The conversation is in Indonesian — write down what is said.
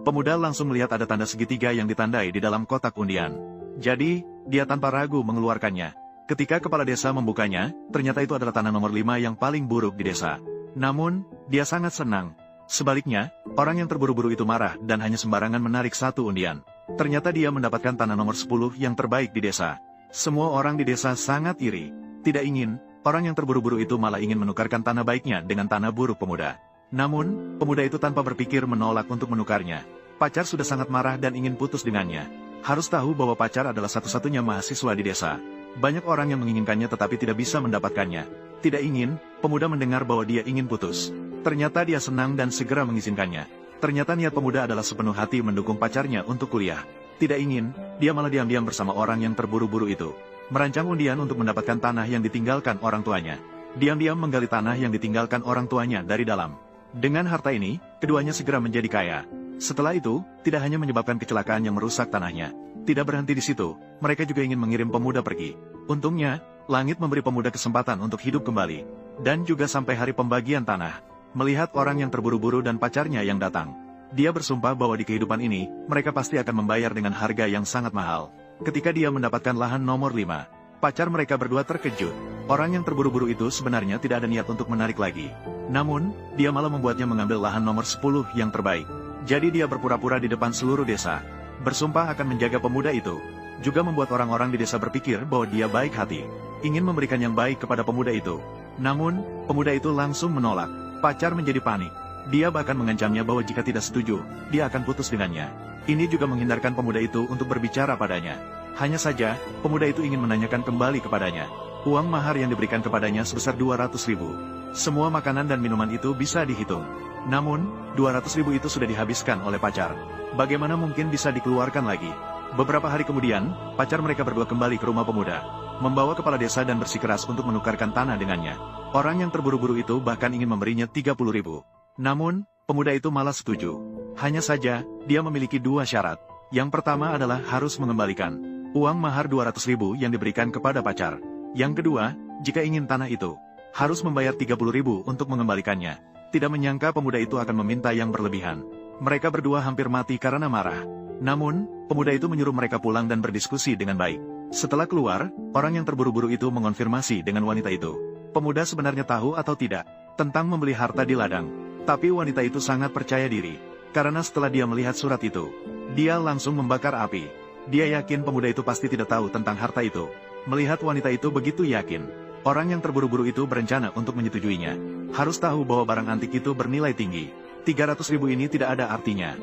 pemuda langsung melihat ada tanda segitiga yang ditandai di dalam kotak undian. Jadi, dia tanpa ragu mengeluarkannya. Ketika kepala desa membukanya, ternyata itu adalah tanah nomor 5 yang paling buruk di desa. Namun, dia sangat senang. Sebaliknya, orang yang terburu-buru itu marah dan hanya sembarangan menarik satu undian. Ternyata dia mendapatkan tanah nomor 10 yang terbaik di desa. Semua orang di desa sangat iri. Tidak ingin, orang yang terburu-buru itu malah ingin menukarkan tanah baiknya dengan tanah buruk pemuda. Namun, pemuda itu tanpa berpikir menolak untuk menukarnya. Pacar sudah sangat marah dan ingin putus dengannya. Harus tahu bahwa pacar adalah satu-satunya mahasiswa di desa. Banyak orang yang menginginkannya tetapi tidak bisa mendapatkannya. Tidak ingin, pemuda mendengar bahwa dia ingin putus. Ternyata dia senang dan segera mengizinkannya. Ternyata niat pemuda adalah sepenuh hati mendukung pacarnya untuk kuliah. Tidak ingin, dia malah diam-diam bersama orang yang terburu-buru itu. Merancang undian untuk mendapatkan tanah yang ditinggalkan orang tuanya. Diam-diam menggali tanah yang ditinggalkan orang tuanya dari dalam. Dengan harta ini, keduanya segera menjadi kaya. Setelah itu, tidak hanya menyebabkan kecelakaan yang merusak tanahnya. Tidak berhenti di situ, mereka juga ingin mengirim pemuda pergi. Untungnya, langit memberi pemuda kesempatan untuk hidup kembali. Dan juga sampai hari pembagian tanah. Melihat orang yang terburu-buru dan pacarnya yang datang. Dia bersumpah bahwa di kehidupan ini, mereka pasti akan membayar dengan harga yang sangat mahal. Ketika dia mendapatkan lahan nomor 5, pacar mereka berdua terkejut. Orang yang terburu-buru itu sebenarnya tidak ada niat untuk menarik lagi. Namun, dia malah membuatnya mengambil lahan nomor 10 yang terbaik. Jadi dia berpura-pura di depan seluruh desa. Bersumpah akan menjaga pemuda itu. Juga membuat orang-orang di desa berpikir bahwa dia baik hati. Ingin memberikan yang baik kepada pemuda itu. Namun, pemuda itu langsung menolak. Pacar menjadi panik. Dia bahkan mengancamnya bahwa jika tidak setuju, dia akan putus dengannya. Ini juga menghindarkan pemuda itu untuk berbicara padanya. Hanya saja, pemuda itu ingin menanyakan kembali kepadanya. Uang mahar yang diberikan kepadanya sebesar 200.000. Semua makanan dan minuman itu bisa dihitung. Namun, 200.000 itu sudah dihabiskan oleh pacar. Bagaimana mungkin bisa dikeluarkan lagi? Beberapa hari kemudian, pacar mereka berdua kembali ke rumah pemuda. Membawa kepala desa dan bersikeras untuk menukarkan tanah dengannya. Orang yang terburu-buru itu bahkan ingin memberinya 30.000. Namun, pemuda itu malah setuju. Hanya saja, dia memiliki dua syarat. Yang pertama adalah harus mengembalikan uang mahar 200.000 yang diberikan kepada pacar. Yang kedua, jika ingin tanah itu, harus membayar 30.000 untuk mengembalikannya. Tidak menyangka pemuda itu akan meminta yang berlebihan. Mereka berdua hampir mati karena marah. Namun, pemuda itu menyuruh mereka pulang dan berdiskusi dengan baik. Setelah keluar, orang yang terburu-buru itu mengonfirmasi dengan wanita itu. Pemuda sebenarnya tahu atau tidak tentang membeli harta di ladang. Tapi wanita itu sangat percaya diri. Karena setelah dia melihat surat itu, dia langsung membakar api. Dia yakin pemuda itu pasti tidak tahu tentang harta itu. Melihat wanita itu begitu yakin, orang yang terburu-buru itu berencana untuk menyetujuinya. Harus tahu bahwa barang antik itu bernilai tinggi. 300.000 ini tidak ada artinya.